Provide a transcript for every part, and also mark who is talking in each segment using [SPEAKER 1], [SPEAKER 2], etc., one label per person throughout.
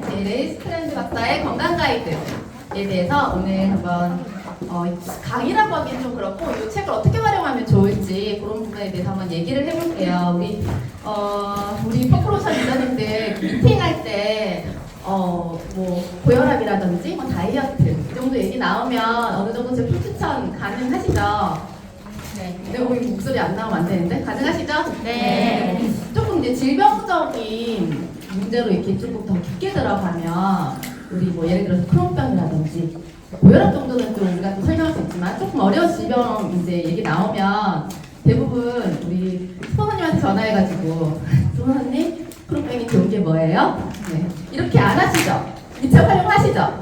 [SPEAKER 1] 네, 레이스 트렌드 박사의 건강 가이드에 대해서 오늘 한번 강의라고 하기엔 좀 그렇고 이 책을 어떻게 활용하면 좋을지 그런 부분에 대해서 한번 얘기를 해볼게요. 우리 퍼플로션 기자님들 미팅할 때 뭐 고혈압이라든지 뭐 다이어트 이 정도 얘기 나오면 어느 정도 제품 추천 가능하시죠? 네. 우리 목소리 안 나오면 안 되는데 가능하시죠? 네. 조금 이제 질병적인 문제로 이렇게 조금 더 깊게 들어가면 우리 뭐 예를 들어서 크론병이라든지 고혈압 정도는 좀 우리가 또 설명할 수 있지만 조금 어려운 질병 이제 얘기 나오면 대부분 우리 스포너님한테 전화해가지고 스포너님 크론병이 좋은 게 뭐예요? 네. 이렇게 안 하시죠? 이 책 활용하시죠?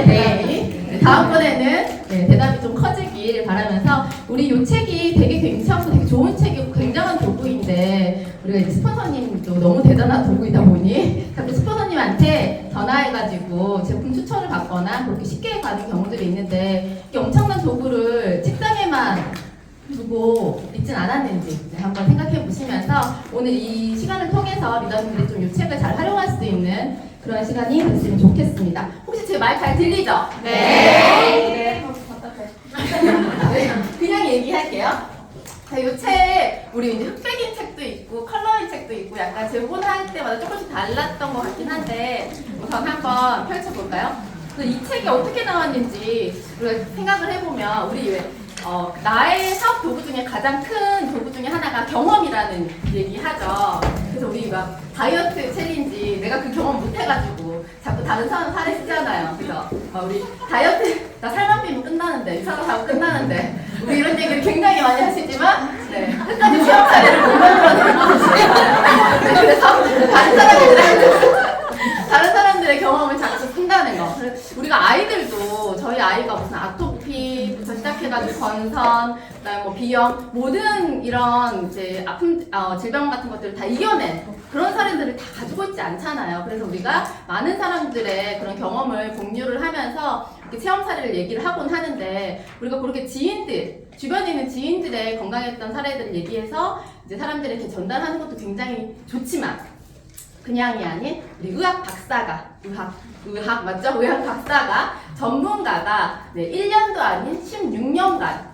[SPEAKER 1] 네. 다음번에는 대답이 좀 커지길 바라면서 우리 이 책이 되게 괜찮고 되게 좋은 책이고 굉장한 도구인데 우리가 이제 스폰서님도 너무 대단한 도구이다 보니 자꾸 스폰서님한테 전화해가지고 제품 추천을 받거나 그렇게 쉽게 가는 경우들이 있는데 이 엄청난 도구를 책상에만 두고 있진 않았는지 한번 생각해 보시면서 오늘 이 시간을 통해서 리더님들이 좀 이 책을 잘 활용할 수 있는 그런 시간이 됐으면 좋겠습니다. 혹시 제 말 잘 들리죠? 네. 그냥 얘기할게요. 이 책, 우리 이제 흑백인 책도 있고 컬러인 책도 있고 약간 제본할 때마다 조금씩 달랐던 것 같긴 한데 우선 한번 펼쳐볼까요? 이 책이 어떻게 나왔는지 우리가 생각을 해보면 우리 나의 사업 도구 중에 가장 큰 도구 중에 하나가 경험이라는 얘기 하죠. 그래서 우리 막 다이어트 챌린지 내가 그 경험 못 해가지고 자꾸 다른 사람 사례 쓰잖아요. 그래서 우리 다이어트 나 살만 빼면 끝나는데 이 사람 자고 끝나는데 우리 이런 얘기를 굉장히 많이 하시지만 끝까지 체험 사례를 못 만들어내는 그래서 다른 사람들의 경험을 자꾸 쓴다는 거. 우리가 아이들도 저희 아이가 무슨 아토피부터 시작해가지고 건선, 그다음에 뭐 비염 모든 이런 이제 아픈 질병 같은 것들을 다 이겨낸 그런 사례들을 다 가지고 있지 않잖아요. 그래서 우리가 많은 사람들의 그런 경험을 공유를 하면서 이렇게 체험 사례를 얘기를 하곤 하는데 우리가 그렇게 지인들 주변에 있는 지인들의 건강했던 사례들을 얘기해서 이제 사람들에게 전달하는 것도 굉장히 좋지만. 그냥이 아닌 우리 의학 박사가 의학 맞죠? 의학 박사가 전문가가 1년도 아닌 16년간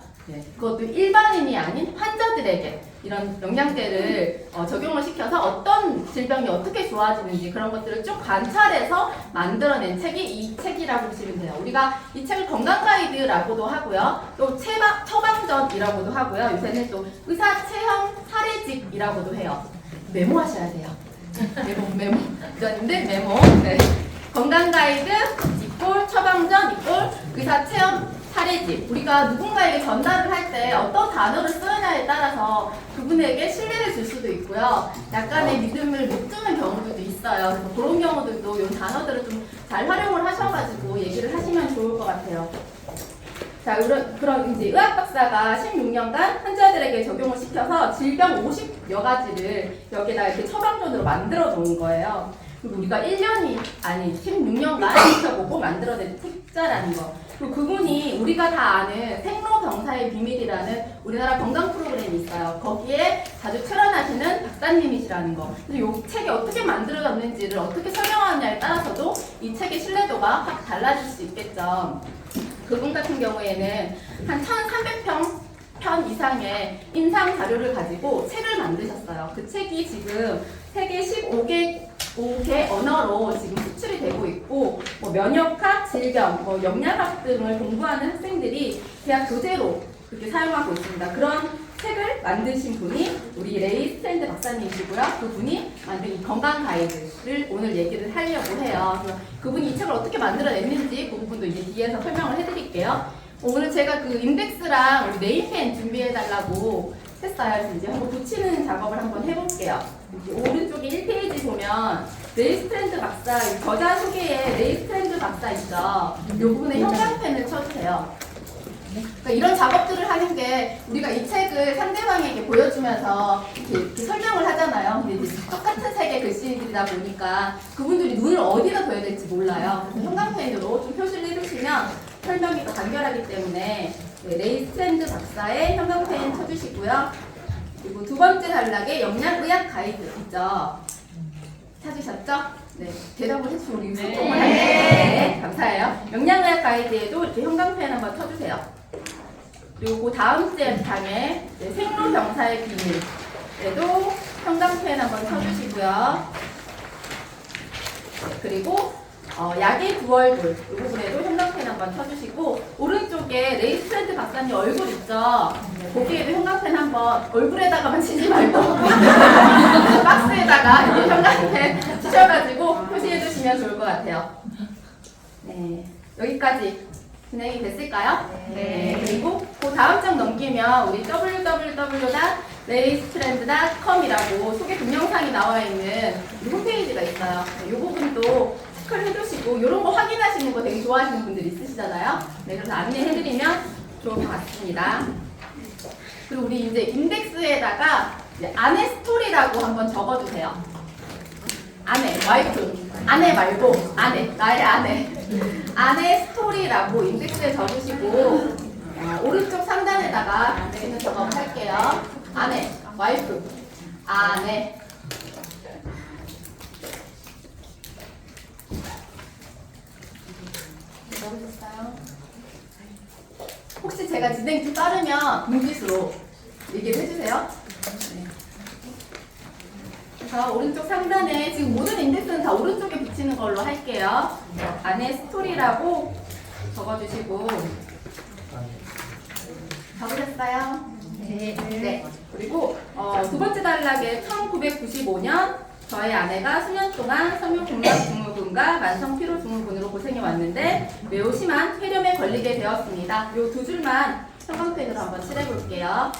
[SPEAKER 1] 그것도 일반인이 아닌 환자들에게 이런 영양제를 적용을 시켜서 어떤 질병이 어떻게 좋아지는지 그런 것들을 쭉 관찰해서 만들어낸 책이 이 책이라고 보시면 돼요. 우리가 이 책을 건강 가이드라고도 하고요. 또 처방전이라고도 하고요. 요새는 또 의사 체험 사례집이라고도 해요. 메모하셔야 돼요. 메모전인데 메모. 건강 가이드 이꼴 처방전 이꼴 의사 체험 사례집. 우리가 누군가에게 전달을 할 때 어떤 단어를 쓰느냐에 따라서 그분에게 신뢰를 줄 수도 있고요. 약간의 믿음을 못 주는 경우들도 있어요. 그래서 그런 경우들도 이 단어들을 좀 잘 활용을 하셔가지고 얘기를 하시면 좋을 것 같아요. 자, 그런 이제 의학 박사가 16년간 환자들에게 적용을 시켜서 질병 50여 가지를 여기다 이렇게 처방전으로 만들어 놓은 거예요. 그리고 우리가 1년이 아니 16년간 지켜보고 만들어낸 책자라는 거. 그리고 그분이 우리가 다 아는 생로병사의 비밀이라는 우리나라 건강 프로그램이 있어요. 거기에 자주 출연하시는 박사님이시라는 거. 그래서 이 책이 어떻게 만들어졌는지를 어떻게 설명하느냐에 따라서도 이 책의 신뢰도가 확 달라질 수 있겠죠. 그분 같은 경우에는 한 1300편 이상의 임상 자료를 가지고 책을 만드셨어요. 그 책이 지금 세계 15개 언어로 지금 수출이 되고 있고 뭐 면역학, 질병, 영양학 등을 공부하는 학생들이 대학 교재로 그렇게 사용하고 있습니다. 그런 책을 만드신 분이 우리 레이 스탠드 박사님이시고요. 그분이 만든 이 건강 가이드를 오늘 얘기를 하려고 해요. 그래서 그분이 이 책을 어떻게 만들어냈는지 그 부분도 이제 뒤에서 설명을 해드릴게요. 오늘 제가 그 인덱스랑 우리 네임펜 준비해달라고 했어요. 이제 한번 붙이는 작업을 한번 해볼게요. 오른쪽에 1페이지 보면 레이 스트랜드 박사 저자 소개에 레이 스트랜드 박사 있죠. 이 부분에 형광펜을 쳐주세요. 그러니까 이런 작업들을 하는 게 우리가 이 책을 상대방에게 보여주면서 이렇게 설명을 하잖아요. 근데 이제 똑같은 색의 글씨들이다 보니까 그분들이 눈을 어디다 둬야 될지 몰라요. 그래서 형광펜으로 좀 표시를 해주시면 설명이 더 간결하기 때문에 레이 스트랜드 박사의 형광펜 쳐주시고요. 그리고 두 번째 단락에 영양의학 가이드 있죠. 찾으셨죠? 네, 대답을 해주시면 우리 소통을 할 텐데 감사해요. 영양의학 가이드에도 이렇게 형광펜 한번 쳐주세요. 그리고 그 다음 째 장에 생로병사의 비밀에도 형광펜 한번 쳐주시고요. 네, 그리고 약의 두얼굴 이 부분에도 형광펜 한번 쳐주시고 오른쪽에 레이스트랜드 박사님 얼굴 있죠? 네, 거기에도 형광펜 한번 얼굴에다가만 치지 말고 박스에다가 이렇게 형광펜 치셔가지고 표시해 주시면 좋을 것 같아요. 네, 여기까지 진행이 됐을까요? 네. 그리고 그 다음 장 넘기면 우리 www.raystrand.com이라고 소개 동영상이 나와 있는 우리 홈페이지가 있어요. 이 부분도 체크를 해두시고 이런 거 확인하시는 거 되게 좋아하시는 분들 있으시잖아요. 네, 그래서 안내해드리면 좋을 것 같습니다. 그리고 우리 이제 인덱스에다가 이제 아내 스토리라고 한번 적어주세요. 아내, 와이프, 아내 말고 아내, 나의 아내. 아내 스토리라고 인덱스에 적으시고 오른쪽 상단에다가 저는 작업을 할게요. 아내, 와이프, 아내. 적으셨어요? 혹시 제가 진행 좀 빠르면 눈빛으로 얘기를 해주세요. 네. 그래서 오른쪽 상단에 지금 모든 인덱스는 다 오른쪽에 붙이는 걸로 할게요. 안에 스토리라고 적어주시고 적으셨어요? 네. 네. 그리고 두 번째 단락에 1995년 저희 아내가 수년 동안 섬유공락 증후군과 만성 피로 증후군으로 고생해 왔는데 매우 심한 폐렴에 걸리게 되었습니다. 이 두 줄만 형광펜으로 한번 칠해볼게요.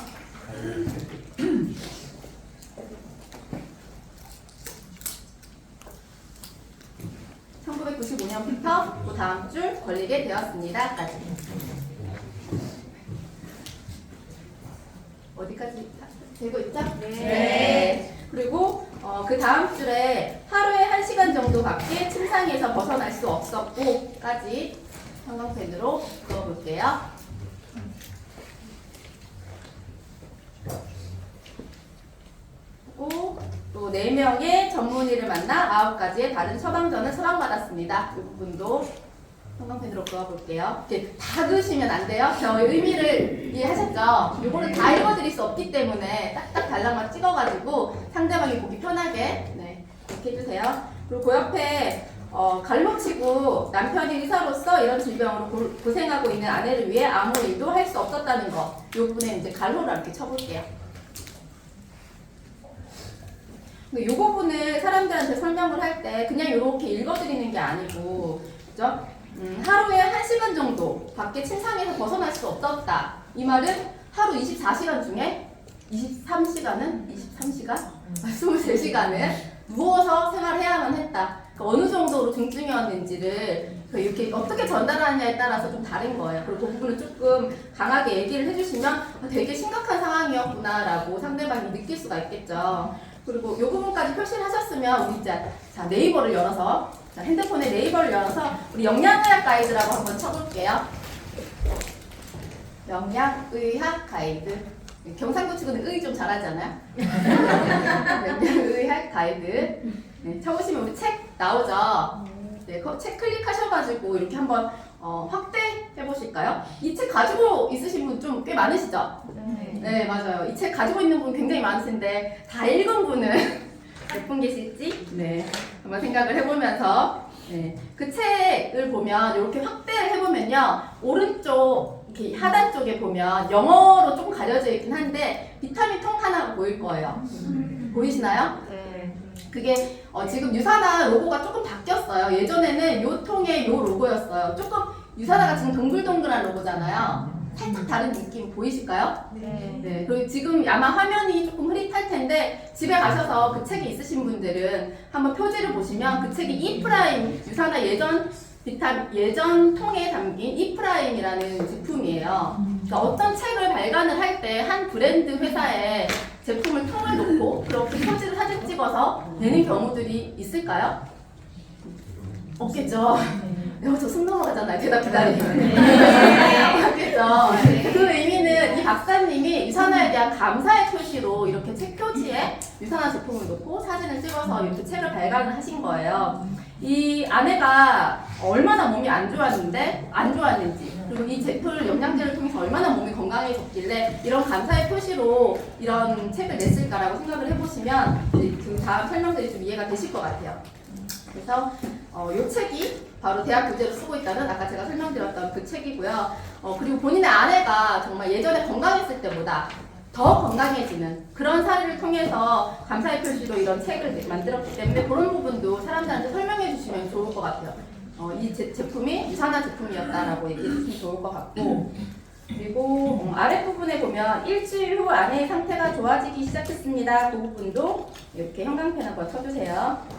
[SPEAKER 1] 1995년부터 그 다음 줄 걸리게 되었습니다. 까지. 어디까지 되고 있죠? 네. 그리고 그 다음 줄에 하루에 1시간 정도밖에 침상에서 벗어날 수 없었고까지 형광펜으로 그어볼게요. 또 4명의 전문의를 만나 9가지의 다른 처방전을 처방받았습니다. 이 부분도 형광펜으로 그어볼게요. 이렇게 다 그으시면 안 돼요. 저 의미를 이해하셨죠? 이거는 다 읽어드릴 수 없기 때문에 딱딱 달랑만 찍어가지고 상대방이 보기 편하게 이렇게 해주세요. 그리고 그 옆에 갈로치고 남편이 의사로서 이런 질병으로 고생하고 있는 아내를 위해 아무 일도 할 수 없었다는 거. 이 부분에 이제 갈로를 이렇게 쳐볼게요. 근데 이 부분을 사람들한테 설명을 할 때 그냥 이렇게 읽어드리는 게 아니고, 그죠? 하루에 1시간 정도 밖에 침상에서 벗어날 수 없었다. 이 말은 하루 24시간 중에 23시간은? 23시간? 23시간을 누워서 생활해야만 했다. 그러니까 어느 정도로 중증이었는지를 이렇게 어떻게 전달하느냐에 따라서 좀 다른 거예요. 그리고 그 부분을 조금 강하게 얘기를 해주시면 되게 심각한 상황이었구나 라고 상대방이 느낄 수가 있겠죠. 그리고 이 부분까지 표시를 하셨으면 우리 자 네이버를 열어서 핸드폰에 네이버를 열어서 우리 영양의학 가이드라고 한번 쳐볼게요. 영양의학 가이드. 경상도 치고는 의 좀 잘하잖아요. 영양의학 가이드. 네, 쳐보시면 우리 책 나오죠. 네, 그 책 클릭하셔가지고 이렇게 한번 확대해 보실까요? 이 책 가지고 있으신 분 좀 꽤 많으시죠? 네, 맞아요. 이 책 가지고 있는 분 굉장히 많으신데 다 읽은 분은 몇 분 계실지 한번 생각을 해보면서 그 책을 보면 이렇게 확대를 해보면요, 오른쪽 이렇게 하단 쪽에 보면 영어로 조금 가려져 있긴 한데 비타민 통 하나가 보일 거예요. 보이시나요? 그게 지금 유산화 로고가 조금 바뀌었어요. 예전에는 요 통의 요 로고였어요. 조금 유산화가 지금 동글동글한 로고잖아요. 살짝 다른 느낌 보이실까요? 네. 그리고 지금 아마 화면이 조금 흐릿할 텐데 집에 가셔서 그 책이 있으신 분들은 한번 표지를 보시면 그 책이 이프라임 유산화 예전 통에 담긴 이프라임이라는 제품이에요. 그러니까 어떤 책을 발간을 할 때 한 브랜드 회사에 제품을 통을 놓고 그렇게 표지를 사진 찍어서 내는 경우들이 있을까요? 없겠죠. 저 숨 넘어가잖아요. 대답 기다리면. 없겠죠. 그 의미는 이 박사님이 유산화에 대한 감사의 표시로 이렇게 책 표지에 유산화 제품을 놓고 사진을 찍어서 이렇게 책을 발간을 하신 거예요. 이 아내가 얼마나 몸이 안 좋았는지, 그리고 이 제품 영양제를 통해서 얼마나 몸이 건강해졌길래 이런 감사의 표시로 이런 책을 냈을까라고 생각을 해보시면 그 다음 설명들이 좀 이해가 되실 것 같아요. 그래서 이 책이 바로 대학 교재로 쓰고 있다는 아까 제가 설명드렸던 그 책이고요. 그리고 본인의 아내가 정말 예전에 건강했을 때보다 더 건강해지는 그런 사례를 통해서 감사의 표시로 이런 책을 만들었기 때문에 그런 부분도 사람들한테 설명해 주시면 좋을 것 같아요. 이 제품이 유산화 제품이었다라고 얘기해 주시면 좋을 것 같고, 그리고 아랫부분에 보면 일주일 후 아내의 상태가 좋아지기 시작했습니다. 그 부분도 이렇게 형광펜 한번 쳐주세요.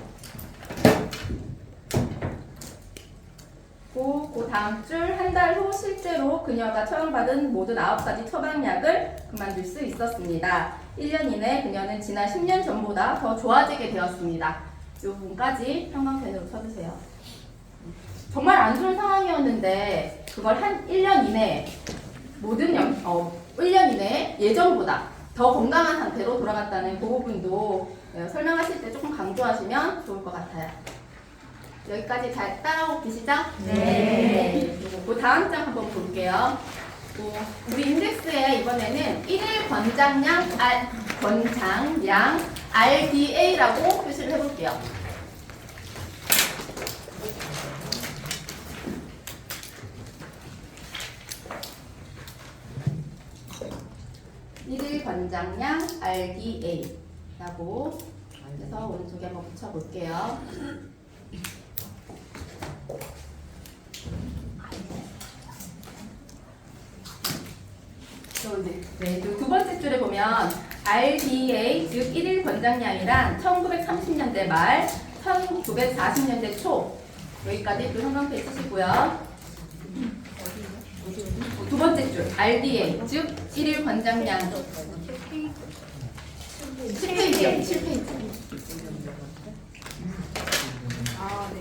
[SPEAKER 1] 그 다음 줄 한 달 후 실제로 그녀가 처방받은 모든 9가지 처방약을 그만둘 수 있었습니다. 1년 이내 그녀는 지난 10년 전보다 더 좋아지게 되었습니다. 이 부분까지 형광펜으로 쳐주세요. 정말 안 좋은 상황이었는데 그걸 한 1년 이내에 1년 이내에 예전보다 더 건강한 상태로 돌아갔다는 그 부분도 설명하실 때 조금 강조하시면 좋을 것 같아요. 여기까지 잘 따라오고 계시죠? 네. 그리고 그 다음 장 한번 볼게요. 우리 인덱스에 이번에는 1일 권장량 RDA라고 표시를 해볼게요. 일일 권장량 RDA라고 해서 오른쪽에 한번 붙여볼게요. 네, 두 번째 줄에 보면 RDA, 즉 1일 권장량이란 1930년대 말, 1940년대 초 여기까지 또 형광펜 쓰시고요. 두 번째 줄 RDA, 즉 1일 권장량 10페이지요. 7페이지. 아, 네.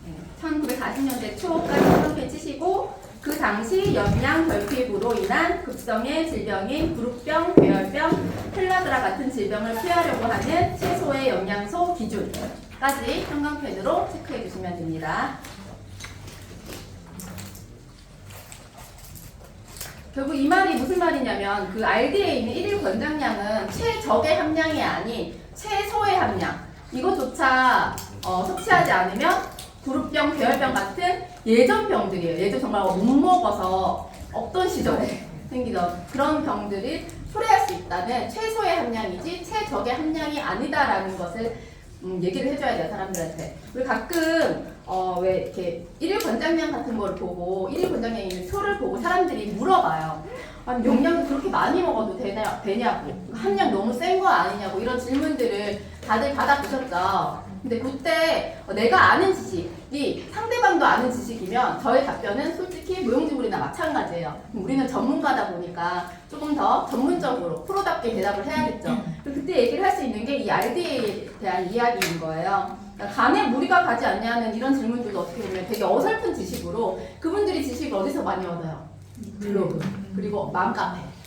[SPEAKER 1] 네, 1940년대 초까지 형광펜 치시고 그 당시 영양 결핍으로 인한 급성의 질병인 부룩병, 배열병, 펠라드라 같은 질병을 피하려고 하는 최소의 영양소 기준까지 형광펜으로 체크해 주시면 됩니다. 결국 이 말이 무슨 말이냐면 그 RDA에 있는 1일 권장량은 최적의 함량이 아닌 최소의 함량, 이것조차 섭취하지 않으면 부룩병, 배열병 같은 예전 병들이에요. 예전 정말 못 먹어서 없던 시절에 생기던 그런 병들이 초래할 수 있다는 최소의 함량이지 최적의 함량이 아니다라는 것을 얘기를 해줘야 돼요, 사람들한테. 우리 가끔 왜 이렇게 1일 권장량 같은 걸 보고 1일 권장량에 있는 표를 보고 사람들이 물어봐요. 아니 용량을 그렇게 많이 먹어도 되냐고, 함량 너무 센 거 아니냐고, 이런 질문들을 다들 받아보셨죠. 근데 그때 내가 아는 지식이 상대방도 아는 지식이면 저의 답변은 솔직히 무용지물이나 마찬가지예요. 우리는 전문가다 보니까 조금 더 전문적으로 프로답게 대답을 해야겠죠. 그때 얘기를 할 수 있는 게 이 RDA에 대한 이야기인 거예요. 그러니까 간에 무리가 가지 않냐는 이런 질문들도 어떻게 보면 되게 어설픈 지식으로, 그분들이 지식을 어디서 많이 얻어요? 블로그, 그리고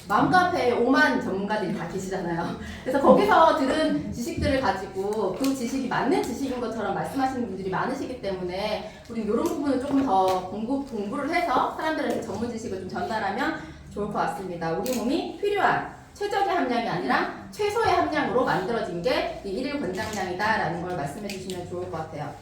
[SPEAKER 1] 맘카페에 5만 전문가들이 다 계시잖아요. 그래서 거기서 들은 지식들을 가지고 그 지식이 맞는 지식인 것처럼 말씀하시는 분들이 많으시기 때문에 우리 이런 부분을 조금 더 공부를 해서 사람들에게 전문 지식을 좀 전달하면 좋을 것 같습니다. 우리 몸이 필요한 최적의 함량이 아니라 최소의 함량으로 만들어진 게 이 1일 권장량이다라는 걸 말씀해 주시면 좋을 것 같아요.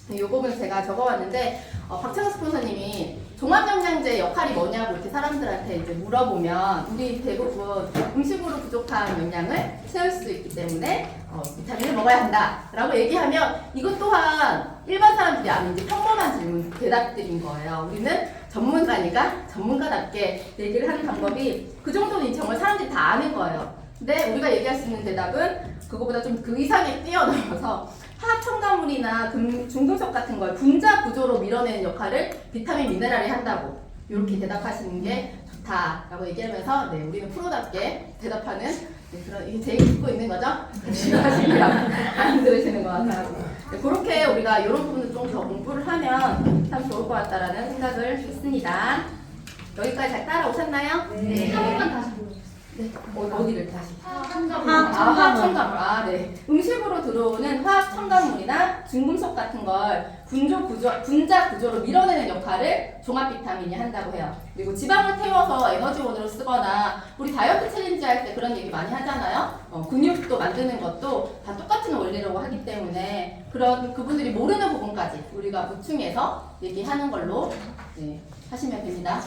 [SPEAKER 1] 이 부분 제가 적어왔는데 박창수 스폰서님이 종합영양제 역할이 뭐냐고 이렇게 사람들한테 이제 물어보면 우리 대부분 음식으로 부족한 영양을 채울 수 있기 때문에 비타민을 먹어야 한다라고 얘기하면 이것 또한 일반 사람들이 아는 이제 평범한 질문 대답들인 거예요. 우리는 전문가니까 전문가답게 얘기를 하는 방법이 그 정도는 정말 사람들이 다 아는 거예요. 근데 우리가 얘기할 수 있는 대답은 그거보다 좀 그 이상에 뛰어넘어서 화학 첨가물이나 중금속 같은 걸 분자 구조로 밀어내는 역할을 비타민, 미네랄이 한다고 이렇게 대답하시는 게 좋다라고 얘기하면서 네, 우리는 프로답게 대답하는 그런, 이게 제 얘기 듣고 있는 거죠? 열심히 하시고요. 안 들으시는 것 같아요. 네, 그렇게 우리가 이런 부분을 좀 더 공부를 하면 참 좋을 것 같다라는 생각을 했습니다. 여기까지 잘 따라오셨나요?
[SPEAKER 2] 네.
[SPEAKER 3] 한 번만 다시 보여주세요.
[SPEAKER 1] 네. 어디를 다시?
[SPEAKER 3] 화학 첨가물.
[SPEAKER 1] 화학 첨가물. 네. 음식으로 들어오는 화학 첨가물이나 중금속 같은 걸 분자 구조로 밀어내는 역할을 종합 비타민이 한다고 해요. 그리고 지방을 태워서 에너지원으로 쓰거나 우리 다이어트 챌린지 할 때 그런 얘기 많이 하잖아요. 근육도 만드는 것도 다 똑같은 원리라고 하기 때문에 그런 그분들이 모르는 부분까지 우리가 보충해서 얘기하는 걸로 하시면 됩니다.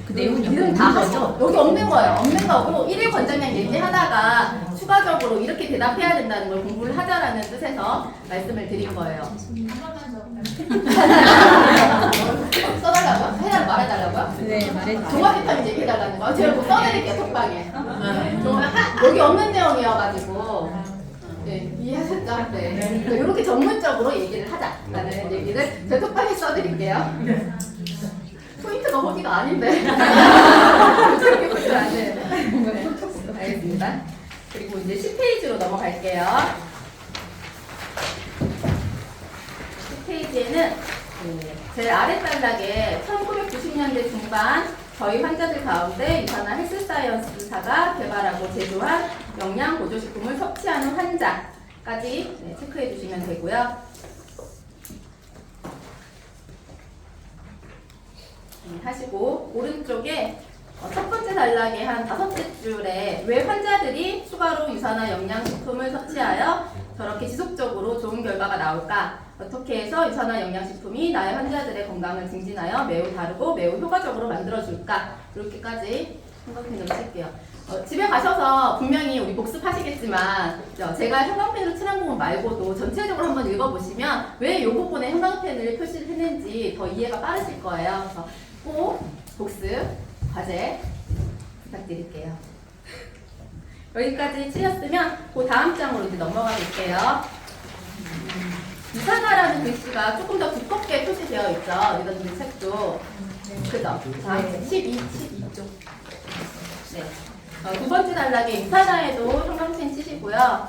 [SPEAKER 2] 그 내용이
[SPEAKER 1] 이름 다 하죠. 여기 없는 거예요. 없는 거고 1일 권장량 얘기하다가 추가적으로 이렇게 대답해야 된다는 걸 공부를 하자라는 뜻에서 말씀을 드린 거예요. 써달라고요? 말해달라고요?
[SPEAKER 2] 네, 말해주세요.
[SPEAKER 1] 종합 비타민 얘기해달라는 거. 제가 뭐 써드릴게요, 톡방에. 여기 없는 내용이어가지고. 네, 이해하셨죠? 네. 이렇게 전문적으로 얘기를 하자라는 얘기를 제 톡방에 써드릴게요. 포인트가 거기가 아닌데. 저렇게 포인트가 안 돼. 알겠습니다. 그리고 이제 10페이지로 넘어갈게요. 10페이지에는 제일 아래 단락에 1990년대 중반 저희 환자들 가운데 유산화 헬스사이언스사가 개발하고 제조한 영양 보조식품을 섭취하는 환자까지 체크해 주시면 되고요. 하시고 오른쪽에 첫 번째 단락의 한 5째 줄에 왜 환자들이 추가로 유산화 영양식품을 섭취하여 저렇게 지속적으로 좋은 결과가 나올까? 어떻게 해서 유산화 영양식품이 나의 환자들의 건강을 증진하여 매우 다르고 매우 효과적으로 만들어줄까? 이렇게까지 형광펜으로 칠게요. 집에 가셔서 분명히 우리 복습하시겠지만 제가 형광펜으로 칠한 부분 말고도 전체적으로 한번 읽어보시면 왜 이 부분에 형광펜을 표시를 했는지 더 이해가 빠르실 거예요. 그래서 꼭 복습 과제 부탁드릴게요. 여기까지 치셨으면 그 다음 장으로 이제 넘어가 볼게요. 유산화라는 글씨가 조금 더 두껍게 표시되어 있죠. 이런 책도. 그죠? 다음 12쪽. 네. 두 번째 단락에 유산화에도 형광펜 치시고요.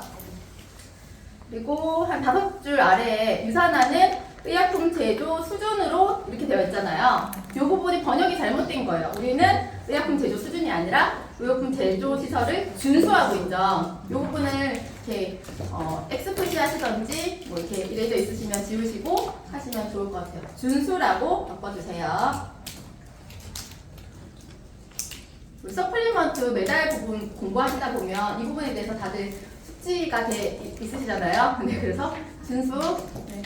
[SPEAKER 1] 그리고 한 5줄 아래에 유산화는 의약품 제조 수준으로 이렇게 되어 있잖아요. 이 부분이 번역이 잘못된 거예요. 우리는 의약품 제조 수준이 아니라 의약품 제조 시설을 준수하고 있죠. 이 부분을 이렇게 X 표시하시던지 뭐 이렇게 이래져 있으시면 지우시고 하시면 좋을 것 같아요. 준수라고 바꿔주세요. 서플리먼트 매달 부분 공부하시다 보면 이 부분에 대해서 다들 숙지가 있으시잖아요. 근데 그래서 준수 네.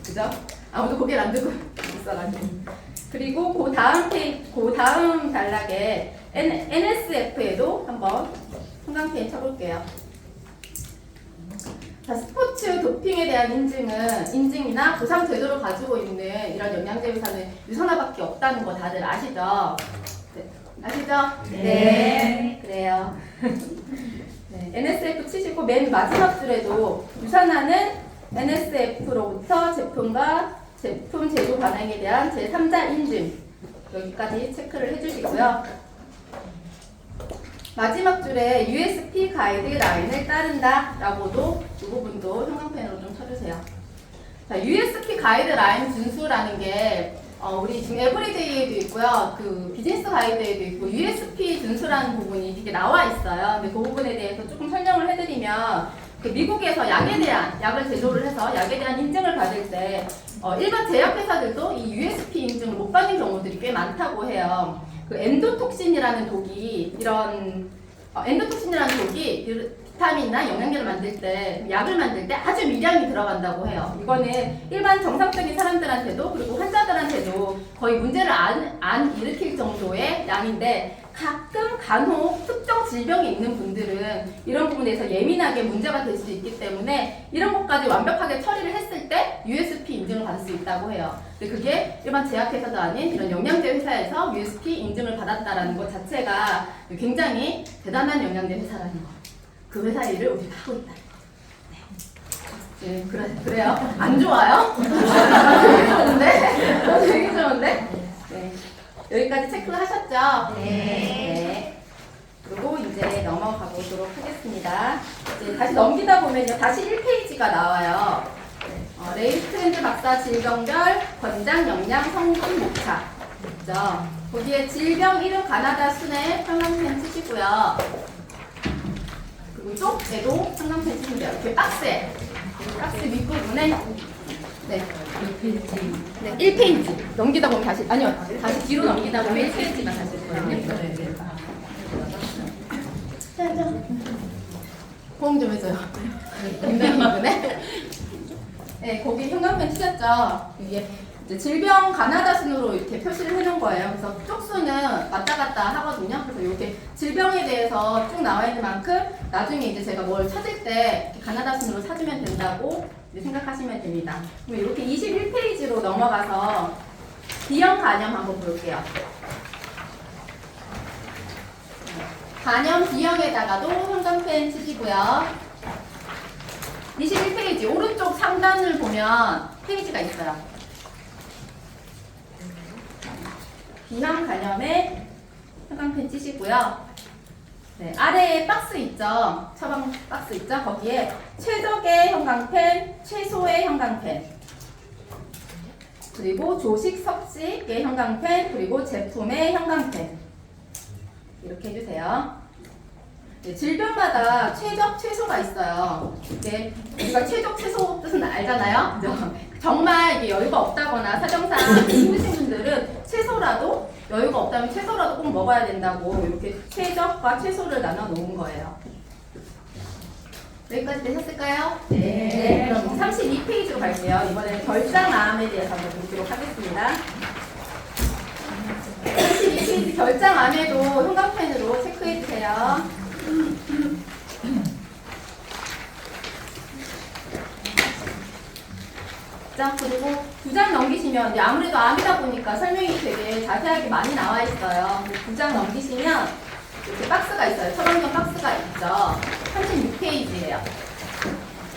[SPEAKER 1] 그죠? 아무도 고개를 안 들고 있어가지고. 그리고 그 다음 단락에 NSF에도 한번 형광펜 쳐볼게요. 자, 스포츠 도핑에 대한 인증이나 보상 제도를 가지고 있는 이런 영양제 회사는 유산화밖에 없다는 거 다들 아시죠? 네. 아시죠?
[SPEAKER 2] 네.
[SPEAKER 1] 그래요. 네. NSF 치시고 맨 마지막 줄에도 유산화는 NSF로부터 제품 제조 반응에 대한 제3자 인증 여기까지 체크를 해주시고요. 마지막 줄에 USP 가이드라인을 따른다 라고도 이 부분도 형광펜으로 좀 쳐주세요. 자, USP 가이드라인 준수라는 게 우리 지금 에브리데이에도 있고요. 그 비즈니스 가이드에도 있고 USP 준수라는 부분이 이렇게 나와 있어요. 근데 그 부분에 대해서 조금 설명을 해드리면 그 미국에서 약을 제조를 해서 약에 대한 인증을 받을 때 일반 제약회사들도 이 USP 인증을 못 받는 경우들이 꽤 많다고 해요. 그 엔도톡신이라는 독이 비타민이나 영양제를 만들 때, 약을 만들 때 아주 미량이 들어간다고 해요. 이거는 일반 정상적인 사람들한테도 그리고 환자들한테도 거의 문제를 안 일으킬 정도의 양인데 간혹 특정 질병이 있는 분들은 이런 부분에 대해서 예민하게 문제가 될 수 있기 때문에 이런 것까지 완벽하게 처리를 했을 때 USP 인증을 받을 수 있다고 해요. 근데 그게 일반 제약회사도 아닌 이런 영양제 회사에서 USP 인증을 받았다는 것 자체가 굉장히 대단한 영양제 회사라는 거. 그 회사 일을 우리가 하고 있다는 거. 네, 그래요? 안 좋아요? 되게 좋은데? 네. 여기까지 체크를 하셨죠? 네. 그리고 이제 넘어가 보도록 하겠습니다. 이제 다시 넘기다 보면요. 다시 1페이지가 나와요. 레이스트랜드 박사 질병별 권장 영양 성분 목차. 그죠? 거기에 질병 이름 가나다 순에 형광펜 치시고요. 그리고 쪽에도 형광펜 치시면 돼요. 이렇게 박스에. 박스 윗부분에 네. 1페이지. 넘기다 보면 다시, 아니요. 다시 뒤로 넘기다 보면 1페이지가 다시 있거든요. 호응 좀 해줘요. 굉장히 이쁘네. 네, 거기 형광펜 치셨죠? 이게 이제 질병 가나다 순으로 이렇게 표시를 해놓은 거예요. 그래서 쪽수는 왔다 갔다 하거든요. 그래서 이렇게 질병에 대해서 쭉 나와 있는 만큼 나중에 이제 제가 뭘 찾을 때 이렇게 가나다 순으로 찾으면 된다고 이제 생각하시면 됩니다. 그럼 이렇게 21페이지로 넘어가서 B형 간염 한번 볼게요. 간염 B형에다가도 형광펜 치시고요. 21페이지 오른쪽 상단을 보면 페이지가 있어요. B형 간염에 형광펜 치시고요. 네, 아래에 박스 있죠? 처방 박스 있죠? 거기에 최적의 형광펜, 최소의 형광펜, 그리고 조식 섭식의 형광펜, 그리고 제품의 형광펜 이렇게 해주세요. 네, 질병마다 최적, 최소가 있어요. 이게 우리가 최적, 최소 뜻은 알잖아요. 정말 이게 여유가 없다거나 사정상 힘드신 분들은 최소라도 여유가 없다면 최소라도 꼭 먹어야 된다고 이렇게 최적과 최소를 나눠 놓은 거예요. 여기까지 되셨을까요? 네. 그럼 32페이지로 갈게요. 이번에는 결장암에 대해서 한번 보도록 하겠습니다. 32페이지 결장암에도 형광펜으로 체크해 주세요. 자, 그리고 2장 넘기시면 이제 아무래도 암이다 보니까 설명이 되게 자세하게 많이 나와 있어요. 2장 넘기시면 이렇게 박스가 있어요. 처방전 박스가 있죠. 36페이지예요.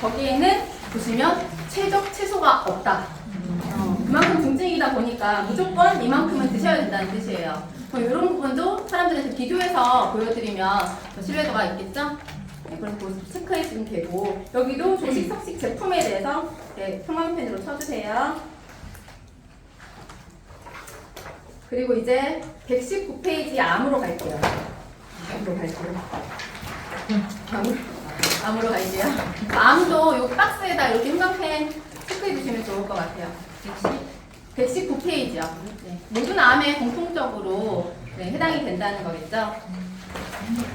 [SPEAKER 1] 거기에는 보시면 최적 최소가 없다. 그만큼 중증이다 보니까 무조건 이만큼은 드셔야 된다는 뜻이에요. 그럼 이런 부분도 사람들한테 비교해서 보여드리면 더 신뢰도가 있겠죠? 네, 그래서 체크해 주시면 되고, 여기도 조식 섭식 제품에 대해서 네, 형광펜으로 쳐주세요. 그리고 이제 119페이지 암으로 갈게요. 암으로 갈게요. 암도 이 박스에다 이렇게 형광펜 체크해 주시면 좋을 것 같아요. 119페이지요. 네. 모든 암에 공통적으로 네, 해당이 된다는 거겠죠.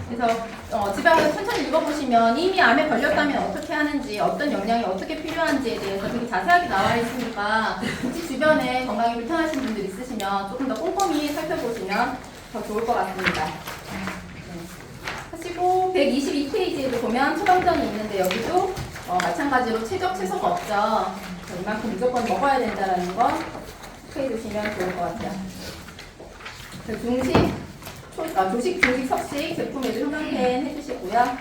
[SPEAKER 1] 그래서 집에 가서 천천히 읽어보시면 이미 암에 걸렸다면 어떻게 하는지, 어떤 영양이 어떻게 필요한지에 대해서 되게 자세하게 나와 있으니까 집 주변에 건강이 불편하신 분들 있으시면 조금 더 꼼꼼히 살펴보시면 더 좋을 것 같습니다. 네. 하시고 122페이지에도 보면 처방전이 있는데 여기도 마찬가지로 최적 최소가 없죠. 이만큼 무조건 먹어야 된다는 거 체크해 주시면 좋을 것 같아요. 조식, 중식, 섭식 제품에도 형광펜 해주시고요.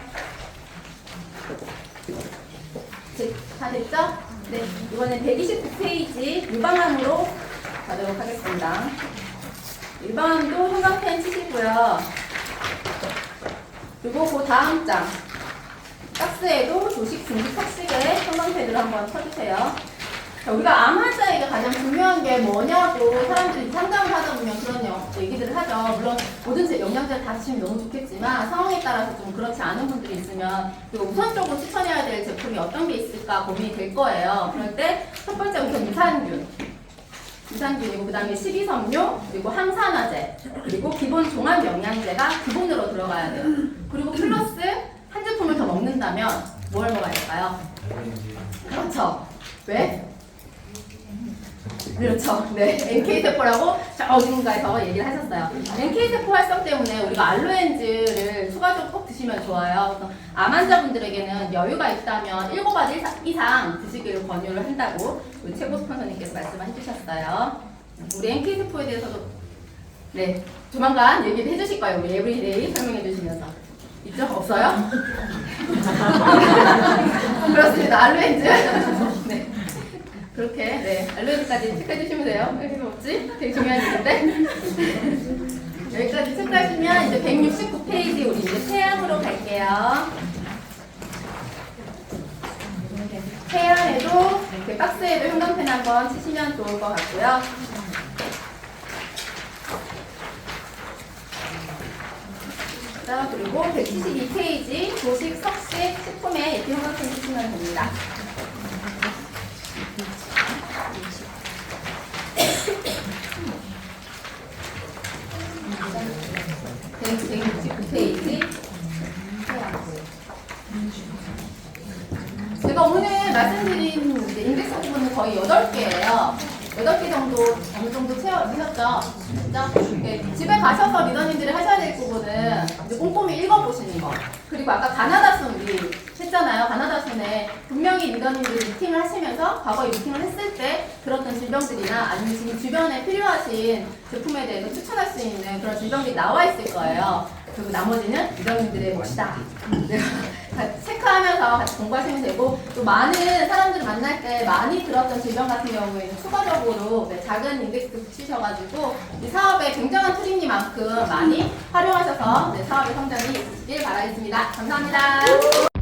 [SPEAKER 1] 다 됐죠? 네, 이번엔 129페이지 유방암으로 가도록 하겠습니다. 유방암도 형광펜 치시고요. 그리고 그 다음 장 박스에도 조식, 중식, 섭식에 형광펜으로 한번 쳐주세요. 우리가 암 환자에게 가장 중요한 게 뭐냐고 사람들이 상담을 하다 보면 그런 얘기들을 하죠. 물론 모든 영양제를 다 드시면 너무 좋겠지만 상황에 따라서 좀 그렇지 않은 분들이 있으면 그리고 우선적으로 추천해야 될 제품이 어떤 게 있을까 고민이 될 거예요. 그럴 때 첫 번째 우선 유산균이고 그 다음에 식이섬유, 그리고 항산화제, 그리고 기본 종합 영양제가 기본으로 들어가야 돼요. 그리고 플러스 한 제품을 더 먹는다면 뭘 먹어야 될까요? 그렇죠. 왜? 그렇죠. 네. NK세포라고 어딘가에서 얘기를 하셨어요. NK세포 활성 때문에 우리가 알로엔즈를 추가적으로 꼭 드시면 좋아요. 그래서 암 환자분들에게는 여유가 있다면 7알 이상 드시기를 권유를 한다고 우리 최고 스폰서님께서 말씀을 해주셨어요. 우리 NK세포에 대해서도 네 조만간 얘기를 해주실 거예요. 우리 에브리데이 설명해 주시면서. 있죠? 없어요? 그렇습니다. 알로엔즈. 네. 그렇게 네 알로에까지 체크해 주시면 돼요. 여기 없지? 되게 중요한 일인데 여기까지 체크하시면 이제 169페이지 우리 이제 태양으로 갈게요. 여기 박스에도 형광펜 한번 치시면 좋을 것 같고요. 자, 그리고 172페이지 조식, 석식, 식품에 예티 형광펜 치시면 됩니다. 페이지. 제가 오늘 말씀드린 이제 인덱스 부분은 거의 8개예요. 8개 정도 어느 정도 채워주셨죠? 진짜? 네, 집에 가셔서 리더님들이 하셔야 될 부분은 이제 꼼꼼히 읽어보시는 거. 그리고 아까 가나다순 우리 했잖아요. 가나다순에 분명히 리더님들이 미팅을 하시면서 과거에 미팅을 했을 때 들었던 질병들이나 아니면 지금 주변에 필요하신 제품에 대해서 추천할 수 있는 그런 질병들이 나와 있을 거예요. 그리고 나머지는 리더님들의 몫이다. 체크하면서 같이 공부하시면 되고, 또 많은 사람들을 만날 때 많이 들었던 질병 같은 경우에는 추가적으로 작은 인덱스 붙이셔가지고 이 사업에 굉장한 툴이니만큼 많이 활용하셔서 사업의 성장이 있으시길 바라겠습니다. 감사합니다.